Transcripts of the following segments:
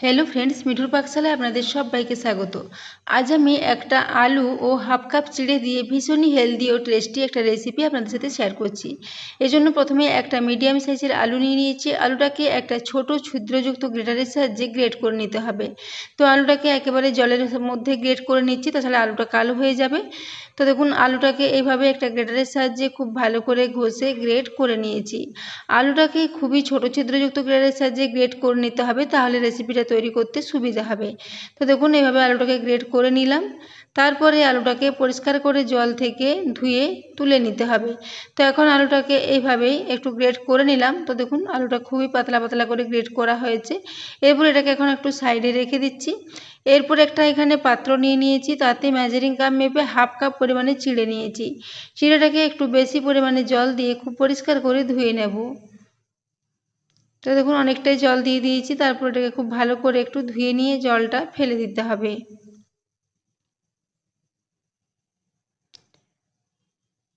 Hello friends, মিঠুর পাকশালায় আপনাদের সবাইকে স্বাগত। আজ আমি একটা আলু ও হাফ কাপ চিড়ে দিয়ে ভীষণই হেলদি ও টেস্টি একটা রেসিপি আপনাদের সাথে শেয়ার করছি। এজন্য প্রথমে একটা মিডিয়াম সাইজের আলু নিয়ে নিয়েছি। আলুটাকে একটা ছোট ছিদ্রযুক্ত গ্রেটারের সাহায্যে গ্রেট করে নিতে হবে। তো আলুটাকে একেবারে জলের মধ্যে গ্রেট করে নিচ্ছি, তাহলে আলুটা কালো হয়ে যাবে। তো দেখুন, আলুটাকে এইভাবে একটা গ্রেটারের সাহায্যে খুব ভালো করে ঘষে গ্রেট করে নিয়েছি। আলুটাকে খুবই ছোট ছিদ্রযুক্ত গ্রেটারের সাহায্যে গ্রেট করে নিতে হবে, তাহলে রেসিপিটা তৈরি করতে সুবিধা হবে। তো দেখুন, এইভাবে আলুটাকে গ্রেট করে নিলাম। তারপরে আলুটাকে পরিষ্কার করে জল থেকে ধুয়ে তুলে নিতে হবে। তো এখন আলুটাকে এইভাবেই একটু গ্রেট করে নিলাম। তো দেখুন, আলুটা খুবই পাতলা পাতলা করে গ্রেট করা হয়েছে। এরপর এটাকে এখন একটু সাইডে রেখে দিচ্ছি। এরপর একটা এখানে পাত্র নিয়ে নিয়েছি, তাতে মেজারিং কাপ মেপে হাফ কাপ পরিমাণে চিড়ে নিয়েছি। চিড়েটাকে একটু বেশি পরিমাণে জল দিয়ে খুব পরিষ্কার করে ধুয়ে নেব। তো দেখুন, অনেকটাই জল দিয়ে দিয়েছি। তারপর এটাকে খুব ভালো করে একটু ধুয়ে নিয়ে জলটা ফেলে দিতে হবে।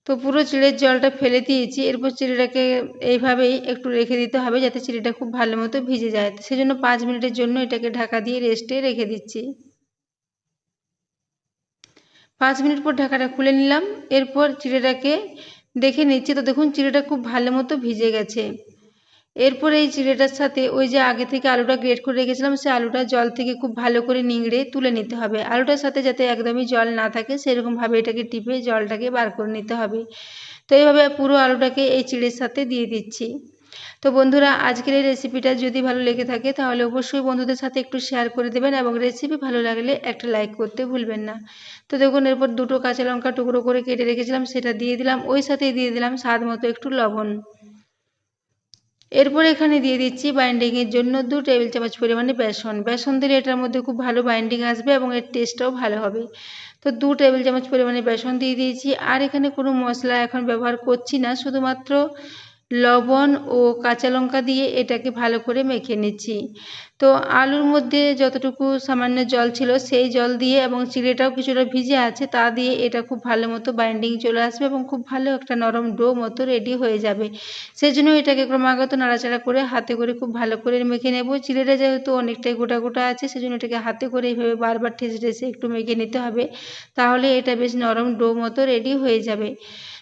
তো পুরো চিড়ের জলটা ফেলে দিয়েছি। এরপর চিড়েটাকে এইভাবেই একটু রেখে দিতে হবে, যাতে চিড়েটা খুব ভালো মতো ভিজে যায়। সেজন্য 5 মিনিটের জন্য এটাকে ঢাকা দিয়ে রেস্টে রেখে দিচ্ছি। 5 মিনিট পর ঢাকাটা খুলে নিলাম। এরপর চিড়েটাকে দেখে নিচ্ছি। তো দেখুন, চিড়েটা খুব ভালো মতো ভিজে গেছে। এরপর এই চিড়েটার সাথে ওই যে আগে থেকে আলুটা গ্রেট করে রেখেছিলাম, সেই আলুটা জল থেকে খুব ভালো করে নিংড়ে তুলে নিতে হবে। আলুটার সাথে যাতে একদমই জল না থাকে সেরকমভাবে এটাকে টিপে জলটাকে বার করে নিতে হবে। তো এইভাবে পুরো আলুটাকে এই চিড়ের সাথে দিয়ে দিচ্ছি। তো বন্ধুরা, আজকের এই রেসিপিটা যদি ভালো লেগে থাকে তাহলে অবশ্যই বন্ধুদের সাথে একটু শেয়ার করে দেবেন, এবং রেসিপি ভালো লাগলে একটা লাইক করতে ভুলবেন না। তো দেখুন, এরপর দুটো কাঁচা লঙ্কা টুকরো করে কেটে রেখেছিলাম, সেটা দিয়ে দিলাম। ওই সাথেই দিয়ে দিলাম স্বাদ মতো একটু লবণ। এরপর এখানে দিয়ে দিচ্ছি বাইন্ডিংয়ের জন্য 2 টেবিল চামচ পরিমাণে বেসন। বেসন দিলে এটার মধ্যে খুব ভালো বাইন্ডিং আসবে এবং এর টেস্টটাও ভালো হবে। তো 2 টেবিল চামচ পরিমাণে বেসন দিয়ে দিয়েছি। আর এখানে কোনো মশলা এখন ব্যবহার করছি না, শুধুমাত্র লবণ ও কাঁচা লঙ্কা দিয়ে এটাকে ভালো করে মেখে নিচ্ছি। তো আলুর মধ্যে যতটুকু সামান্য জল ছিল সেই জল দিয়ে, এবং চিড়েটাও কিছুটা ভিজে আছে, তা দিয়ে এটা খুব ভালো মতো বাইন্ডিং চলে আসবে এবং খুব ভালো একটা নরম ডো মতো রেডি হয়ে যাবে। সেই জন্য এটাকে ক্রমাগত নাড়াচাড়া করে হাতে করে খুব ভালো করে মেখে নেব। চিড়েটা যেহেতু অনেকটাই গোটা গোটা আছে, সেজন্য এটাকে হাতে করে এইভাবে বারবার ঠেসে ঠেসে একটু মেখে নিতে হবে, তাহলে এটা বেশ নরম ডো মতো রেডি হয়ে যাবে।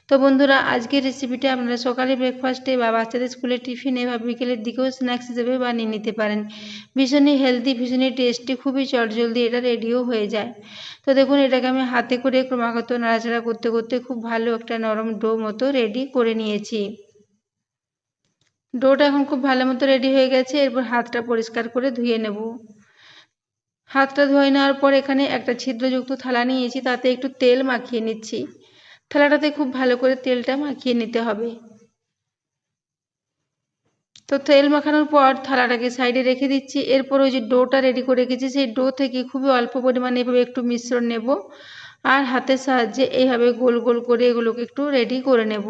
তো বন্ধুরা, আজকের রেসিপিটা আপনারা সকালে ব্রেকফাস্টে বা বাচ্চাদের স্কুলের টিফিনে বা বিকেলের দিকেও স্ন্যাক্স হিসেবে বানিয়ে নিতে পারেন। ভীষণই হেলদি, ভীষণই টেস্টি, খুবই চটজলদি এটা রেডিও হয়ে যায়। তো দেখুন, এটাকে আমি হাতে করে ক্রমাগত নাড়াচাড়া করতে করতে খুব ভালো একটা নরম ডো মতো রেডি করে নিয়েছি। ডোটা এখন খুব ভালো মতো রেডি হয়ে গেছে। এরপর হাতটা পরিষ্কার করে ধুয়ে নেব। হাতটা ধুয়ে নেওয়ার পর এখানে একটা ছিদ্রযুক্ত থালা নিয়েছি, তাতে একটু তেল মাখিয়ে নিচ্ছি। থালাটাতে খুব ভালো করে তেলটা মাখিয়ে নিতে হবে। তো তেল মাখানোর পর থালাটাকে সাইডে রেখে দিচ্ছি। এরপর ওই যে ডোটা রেডি করে রেখেছি, সেই ডো থেকে খুবই অল্প পরিমাণে এভাবে একটু মিশ্রণ নেব, আর হাতের সাহায্যে এইভাবে গোল গোল করে এগুলোকে একটু রেডি করে নেব।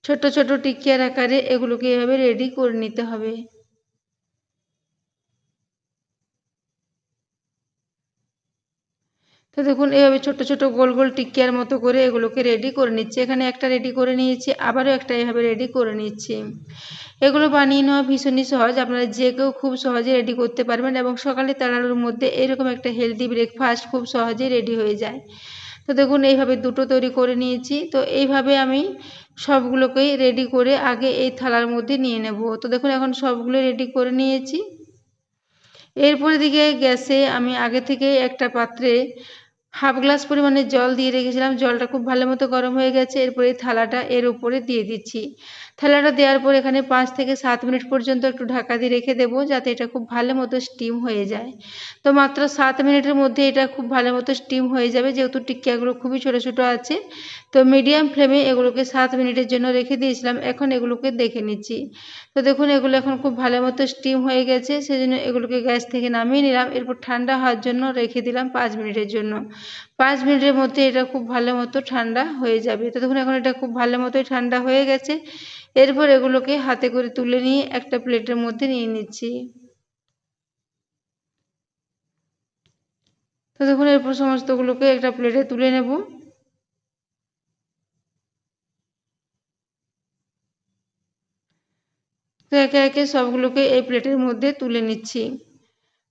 ছোট ছোট টিকিয়ার আকারে এগুলোকে এভাবে রেডি করে নিতে হবে। তো দেখুন, এইভাবে ছোট ছোট গোল গোল টিকিয়ার মতো করে এগুলোকে রেডি করে নিচ্ছি। এখানে একটা রেডি করে নিয়েছি, আবারও একটা এভাবে রেডি করে নিচ্ছি। এগুলো বানিয়ে নেওয়া ভীষণই সহজ, আপনারা যে কেউ খুব সহজে রেডি করতে পারবেন, এবং সকালে তাড়াহুড়োর মধ্যে এরকম একটা হেলদি ব্রেকফাস্ট খুব সহজেই রেডি হয়ে যায়। তো দেখুন, এইভাবে দুটো তৈরি করে নিয়েছি। তো এইভাবে আমি সবগুলোকেই রেডি করে আগে এই থালার মধ্যে নিয়ে নেব। তো দেখুন, এখন সবগুলো রেডি করে নিয়েছি। এরপর দিকে গ্যাসে আমি আগে থেকে একটা পাত্রে হাফ গ্লাস পরিমাণে জল দিয়ে রেখেছিলাম। জলটা খুব ভালো মতো গরম হয়ে গেছে। এরপরে থালাটা এর উপরে দিয়ে দিচ্ছি। থালাটা দেওয়ার পর এখানে 5 থেকে 7 মিনিট পর্যন্ত একটু ঢাকা দিয়ে রেখে দেবো, যাতে এটা খুব ভালো মতো স্টিম হয়ে যায়। তো মাত্র 7 মিনিটের মধ্যে এটা খুব ভালো মতো স্টিম হয়ে যাবে, যেহেতু টিক্কিয়াগুলো খুবই ছোটো ছোটো আছে। তো মিডিয়াম ফ্লেমে এগুলোকে 7 মিনিটের জন্য রেখে দিয়েছিলাম। এখন এগুলোকে দেখে নিচ্ছি। তো দেখুন, এগুলো এখন খুব ভালো মতো স্টিম হয়ে গেছে, সেজন্য এগুলোকে গ্যাস থেকে নামিয়ে নিলাম। এরপর ঠান্ডা হওয়ার জন্য রেখে দিলাম 5 মিনিটের জন্য। 5 মিনিটের মধ্যে এটা খুব ভালো মতো ঠান্ডা হয়ে যাবে। তো দেখুন, এখন এটা খুব ভালো মতোই ঠান্ডা হয়ে গেছে। এরপর এগুলোকে হাতে করে তুলে নিয়ে একটা প্লেটের মধ্যে নিয়ে নিচ্ছি। তো দেখুন, এরপর সমস্তগুলোকে একটা প্লেটে তুলে নেব। তো একে একে সবগুলোকে এই প্লেটের মধ্যে তুলে নিচ্ছি।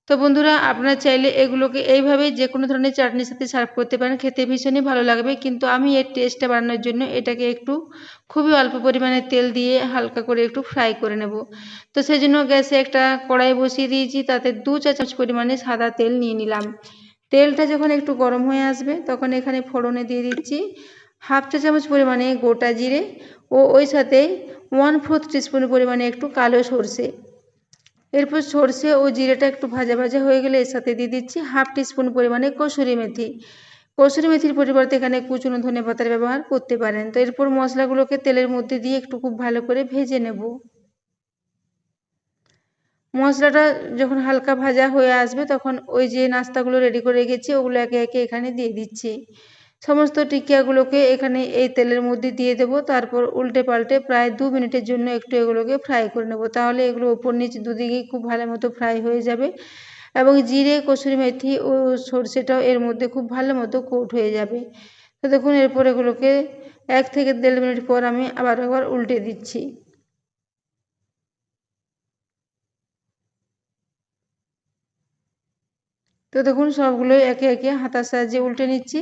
তো বন্ধুরা আপনারা চাইলে এগুলোকে এইভাবে যে কোনো ধরনের চাটনির সাথে সার্ভ করতে পারেন, খেতে ভীষণই ভালো লাগবে। কিন্তু আমি এর টেস্টটা বাড়ানোর জন্য এটাকে একটু খুবই অল্প পরিমাণে তেল দিয়ে হালকা করে একটু ফ্রাই করে নেব। তো সেই জন্য গ্যাসে একটা কড়াই বসিয়ে দিয়েছি, তাতে 2 চা চামচ পরিমাণে সাদা তেল নিয়ে নিলাম। তেলটা যখন একটু গরম হয়ে আসবে তখন এখানে ফোড়নে দিয়ে দিচ্ছি 1/2 চা চামচ পরিমাণে গোটা জিরে ও ওই সাথে 1/4 টিস্পুন পরিমাণে একটু কালো সর্ষে। এরপর সর্ষে ও জিরেটা একটু ভাজা ভাজা হয়ে গেলে এর সাথে দিয়ে দিচ্ছি 1/2 টিস্পুন পরিমাণে কসুরি মেথি। কসুরি মেথির পরিবর্তে এখানে কুচনো ধনেপাতার ব্যবহার করতে পারেন। তো এরপর মশলাগুলোকে তেলের মধ্যে দিয়ে একটু খুব ভালো করে ভেজে নেব। মশলাটা যখন হালকা ভাজা হয়ে আসবে তখন ওই যে নাস্তাগুলো রেডি করে রেখেছি ওগুলো একে একে এখানে দিয়ে দিচ্ছি। সমস্ত টিকিয়াগুলোকে এখানে এই তেলের মধ্যে দিয়ে দেব। তারপর উল্টে পাল্টে প্রায় 2 মিনিটের জন্য একটু এগুলোকে ফ্রাই করে নেব। তাহলে এগুলো ওপর নিচ দুদিকেই খুব ভালো মতো ফ্রাই হয়ে যাবে এবং জিরে কসুরি মেথি ও সরষেটাও এর মধ্যে খুব ভালো মতো কোট হয়ে যাবে। তো দেখুন এরপর এগুলোকে 1 থেকে 1.5 মিনিট পর আমি আবার একবার উল্টে দিচ্ছি। তো দেখুন সবগুলোই একে একে হাতার সাহায্যে উল্টে নিচ্ছি।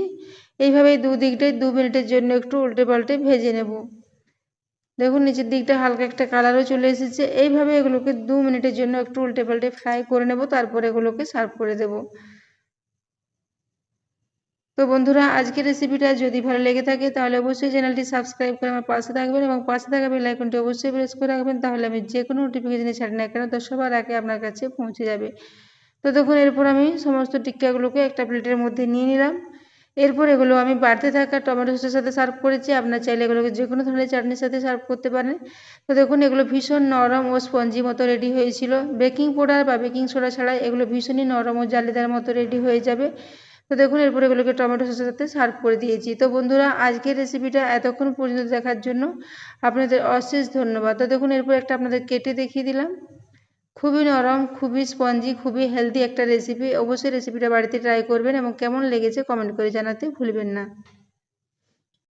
এইভাবেই দুদিকটাই 2 মিনিটের জন্য একটু উল্টে পাল্টে ভেজে নেব। দেখুন নিচের দিকটা হালকা একটা কালারও চলে এসেছে। এইভাবে এগুলোকে 2 মিনিটের জন্য একটু উল্টে পাল্টে ফ্রাই করে নেব, তারপর এগুলোকে সার্ভ করে দেব। তো বন্ধুরা আজকের রেসিপিটা যদি ভালো লেগে থাকে তাহলে অবশ্যই চ্যানেলটি সাবস্ক্রাইব করে আমার পাশে থাকবেন এবং পাশে থাকা বেল আইকনটি অবশ্যই প্রেস করে রাখবেন, তাহলে আমি যে কোনো নোটিফিকেশানে ছাড়ি না কেন তো সবার আগে আপনার কাছে পৌঁছে যাবে। তো দেখুন এরপর আমি সমস্ত টিক্কাগুলোকে একটা প্লেটের মধ্যে নিয়ে নিলাম। এরপর এগুলো আমি বাড়তে থাকা টমেটো সসের সাথে সার্ভ করেছি। আপনারা চাইলে এগুলোকে যে কোনো ধরনের চাটনির সাথে সার্ভ করতে পারেন। তো দেখুন এগুলো ভীষণ নরম ও স্পঞ্জি মতো রেডি হয়েছিল। বেকিং পাউডার বা বেকিং সোডা ছাড়াই এগুলো ভীষণই নরম ও জালিদার মতো রেডি হয়ে যাবে। তো দেখুন এরপর এগুলোকে টমেটো সসের সাথে সার্ভ করে দিয়েছি। তো বন্ধুরা আজকের রেসিপিটা এতক্ষণ পর্যন্ত দেখার জন্য আপনাদের অশেষ ধন্যবাদ। তো দেখুন এরপর একটা আপনাদের কেটে দেখিয়ে দিলাম। খুবই নরম, খুবই স্পঞ্জি, খুবই হেলদি একটা রেসিপি। অবশ্যই রেসিপিটা বাড়িতে ট্রাই করবেন এবং কেমন লেগেছে কমেন্ট করে জানাতে ভুলবেন না।